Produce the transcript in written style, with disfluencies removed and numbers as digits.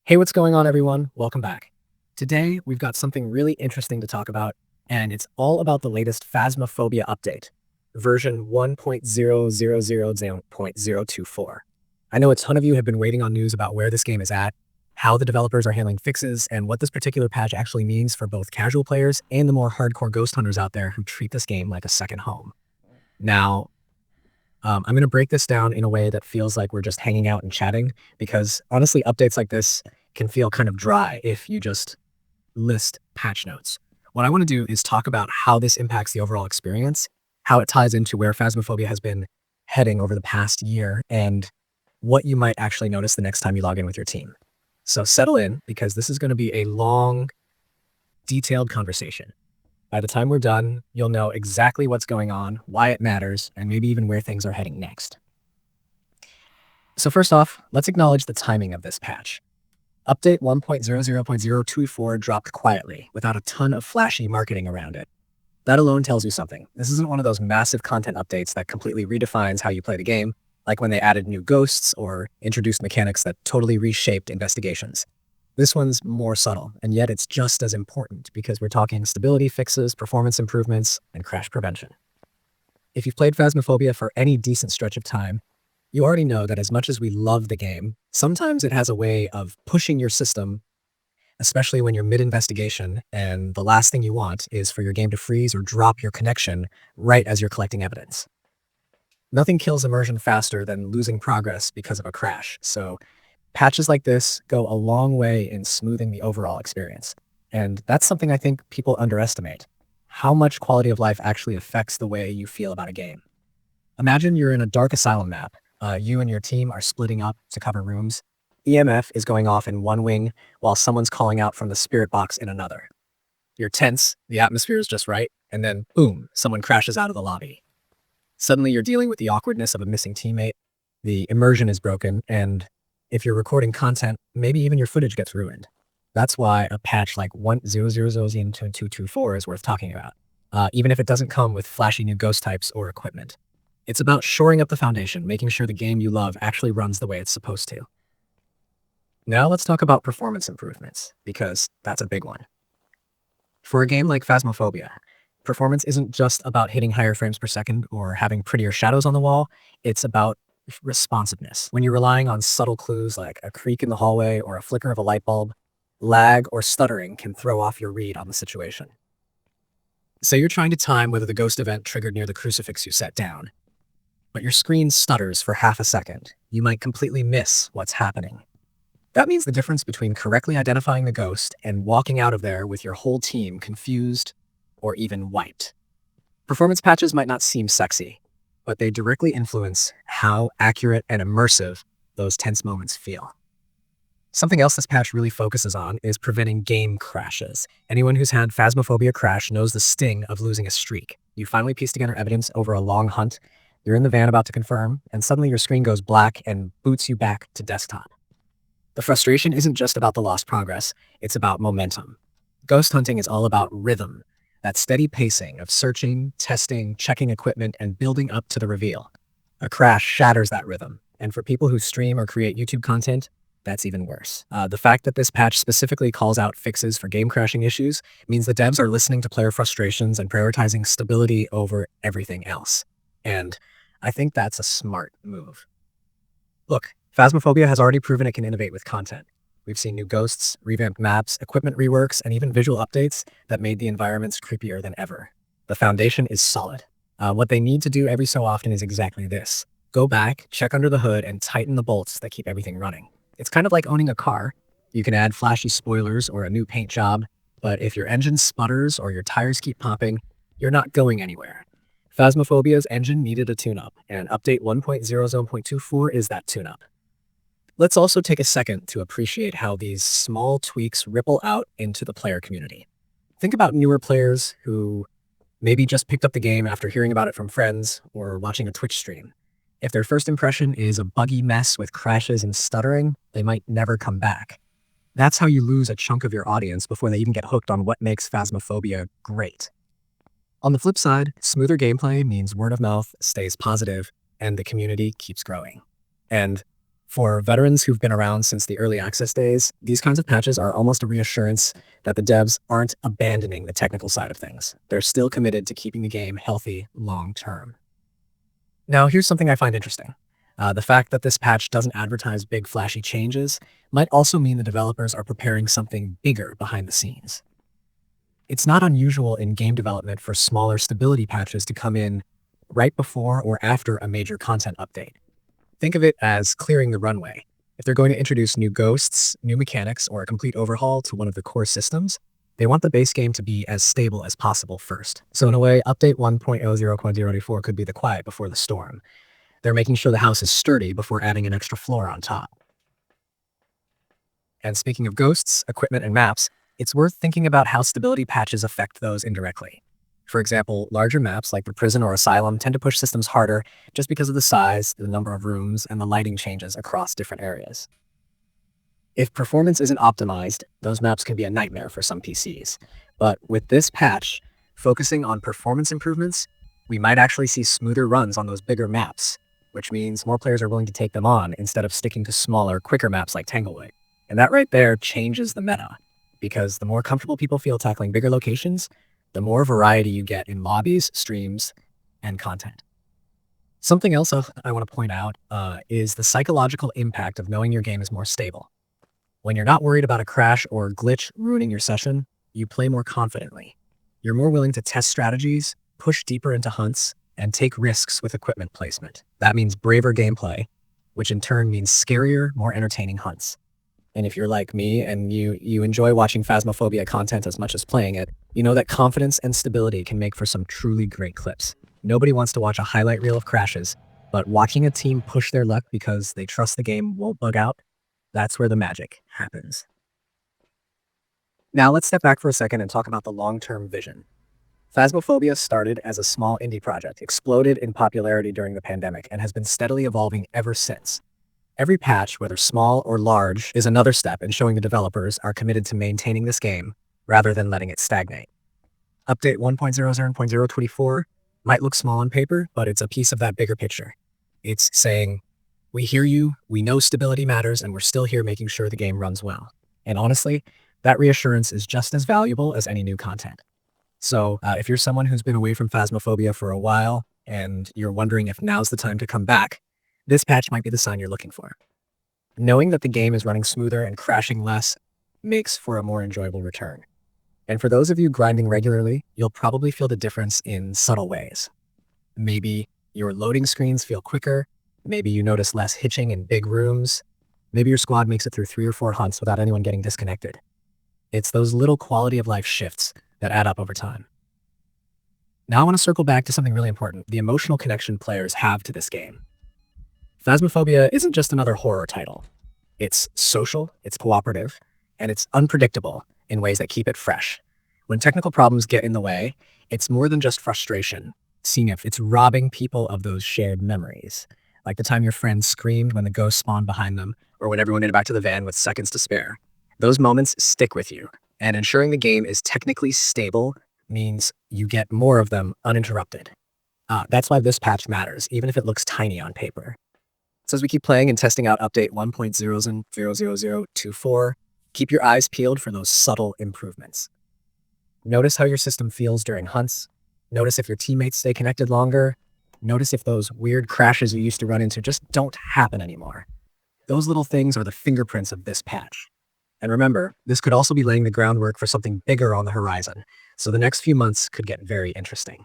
Hey, what's going on, everyone? Welcome back. Today, we've got something really interesting to talk about, and it's all about the latest Phasmophobia update, version 1.000.024. I know a ton of you have been waiting on news about where this game is at, how the developers are handling fixes, and what this particular patch actually means for both casual players and the more hardcore ghost hunters out there who treat this game like a second home. Now, I'm going to break this down in a way that feels like we're just hanging out and chatting, because honestly, updates like this can feel kind of dry if you just list patch notes. What I want to do is talk about how this impacts the overall experience, how it ties into where Phasmophobia has been heading over the past year, and what you might actually notice the next time you log in with your team. So settle in, because this is going to be a long, detailed conversation. By the time we're done, you'll know exactly what's going on, why it matters, and maybe even where things are heading next. So first off, let's acknowledge the timing of this patch. Update 1.00.024 dropped quietly, without a ton of flashy marketing around it. That alone tells you something. This isn't one of those massive content updates that completely redefines how you play the game, like when they added new ghosts or introduced mechanics that totally reshaped investigations. This one's more subtle, and yet it's just as important because we're talking stability fixes, performance improvements, and crash prevention. If you've played Phasmophobia for any decent stretch of time, you already know that as much as we love the game, sometimes it has a way of pushing your system, especially when you're mid-investigation, and the last thing you want is for your game to freeze or drop your connection right as you're collecting evidence. Nothing kills immersion faster than losing progress because of a crash, so patches like this go a long way in smoothing the overall experience. And that's something I think people underestimate, how much quality of life actually affects the way you feel about a game. Imagine you're in a dark asylum map. You and your team are splitting up to cover rooms. EMF is going off in one wing while someone's calling out from the spirit box in another. You're tense, the atmosphere is just right, and then boom, someone crashes out of the lobby. Suddenly you're dealing with the awkwardness of a missing teammate, the immersion is broken, and if you're recording content, maybe even your footage gets ruined. That's why a patch like 1.0.0.0.224 is worth talking about, even if it doesn't come with flashy new ghost types or equipment. It's about shoring up the foundation, making sure the game you love actually runs the way it's supposed to. Now let's talk about performance improvements, because that's a big one. For a game like Phasmophobia, performance isn't just about hitting higher frames per second or having prettier shadows on the wall, it's about responsiveness. When you're relying on subtle clues like a creak in the hallway or a flicker of a light bulb, lag or stuttering can throw off your read on the situation. Say you're trying to time whether the ghost event triggered near the crucifix you set down, but your screen stutters for half a second. You might completely miss what's happening. That means the difference between correctly identifying the ghost and walking out of there with your whole team confused or even wiped. Performance patches might not seem sexy, but they directly influence how accurate and immersive those tense moments feel. Something else this patch really focuses on is preventing game crashes. Anyone who's had Phasmophobia crash knows the sting of losing a streak. You finally piece together evidence over a long hunt, you're in the van about to confirm, and suddenly your screen goes black and boots you back to desktop. The frustration isn't just about the lost progress, it's about momentum. Ghost hunting is all about rhythm, that steady pacing of searching, testing, checking equipment, and building up to the reveal. A crash shatters that rhythm, and for people who stream or create YouTube content, that's even worse. The fact that this patch specifically calls out fixes for game crashing issues means the devs are listening to player frustrations and prioritizing stability over everything else. And I think that's a smart move. Look, Phasmophobia has already proven it can innovate with content. We've seen new ghosts, revamped maps, equipment reworks, and even visual updates that made the environments creepier than ever. The foundation is solid. What they need to do every so often is exactly this. Go back, check under the hood, and tighten the bolts that keep everything running. It's kind of like owning a car. You can add flashy spoilers or a new paint job, but if your engine sputters or your tires keep popping, you're not going anywhere. Phasmophobia's engine needed a tune-up, and update 1.0.0.24 is that tune-up. Let's also take a second to appreciate how these small tweaks ripple out into the player community. Think about newer players who maybe just picked up the game after hearing about it from friends or watching a Twitch stream. If their first impression is a buggy mess with crashes and stuttering, they might never come back. That's how you lose a chunk of your audience before they even get hooked on what makes Phasmophobia great. On the flip side, smoother gameplay means word of mouth stays positive and the community keeps growing. And For veterans who've been around since the early access days, these kinds of patches are almost a reassurance that the devs aren't abandoning the technical side of things. They're still committed to keeping the game healthy long term. Now, here's something I find interesting. The fact that this patch doesn't advertise big flashy changes might also mean the developers are preparing something bigger behind the scenes. It's not unusual in game development for smaller stability patches to come in right before or after a major content update. Think of it as clearing the runway. If they're going to introduce new ghosts, new mechanics, or a complete overhaul to one of the core systems, they want the base game to be as stable as possible first. So in a way, update 1.00.024 could be the quiet before the storm. They're making sure the house is sturdy before adding an extra floor on top. And speaking of ghosts, equipment, and maps, it's worth thinking about how stability patches affect those indirectly. For example, larger maps like the prison or asylum tend to push systems harder just because of the size, the number of rooms, and the lighting changes across different areas. If performance isn't optimized, those maps can be a nightmare for some PCs. But with this patch, focusing on performance improvements, we might actually see smoother runs on those bigger maps, which means more players are willing to take them on instead of sticking to smaller, quicker maps like Tanglewood. And that right there changes the meta, because the more comfortable people feel tackling bigger locations, the more variety you get in lobbies, streams, and content. Something else I want to point out is the psychological impact of knowing your game is more stable. When you're not worried about a crash or glitch ruining your session, you play more confidently. You're more willing to test strategies, push deeper into hunts, and take risks with equipment placement. That means braver gameplay, which in turn means scarier, more entertaining hunts. And if you're like me and you enjoy watching Phasmophobia content as much as playing it, you know that confidence and stability can make for some truly great clips. Nobody wants to watch a highlight reel of crashes, but watching a team push their luck because they trust the game won't bug out, that's where the magic happens. Now let's step back for a second and talk about the long-term vision. Phasmophobia started as a small indie project, exploded in popularity during the pandemic, and has been steadily evolving ever since. Every patch, whether small or large, is another step in showing the developers are committed to maintaining this game rather than letting it stagnate. Update 1.00.024 might look small on paper, but it's a piece of that bigger picture. It's saying, we hear you, we know stability matters, and we're still here making sure the game runs well. And honestly, that reassurance is just as valuable as any new content. So if you're someone who's been away from Phasmophobia for a while and you're wondering if now's the time to come back, this patch might be the sign you're looking for. Knowing that the game is running smoother and crashing less makes for a more enjoyable return. And for those of you grinding regularly, you'll probably feel the difference in subtle ways. Maybe your loading screens feel quicker. Maybe you notice less hitching in big rooms. Maybe your squad makes it through 3 or 4 hunts without anyone getting disconnected. It's those little quality of life shifts that add up over time. Now I want to circle back to something really important, the emotional connection players have to this game. Phasmophobia isn't just another horror title. It's social, it's cooperative, and it's unpredictable in ways that keep it fresh. When technical problems get in the way, it's more than just frustration. It's robbing people of those shared memories. Like the time your friends screamed when the ghost spawned behind them, or when everyone made it back to the van with seconds to spare. Those moments stick with you, and ensuring the game is technically stable means you get more of them uninterrupted. That's why this patch matters, even if it looks tiny on paper. So as we keep playing and testing out update 1.00.00024, keep your eyes peeled for those subtle improvements. Notice how your system feels during hunts. Notice if your teammates stay connected longer. Notice if those weird crashes you used to run into just don't happen anymore. Those little things are the fingerprints of this patch. And remember, this could also be laying the groundwork for something bigger on the horizon, so the next few months could get very interesting.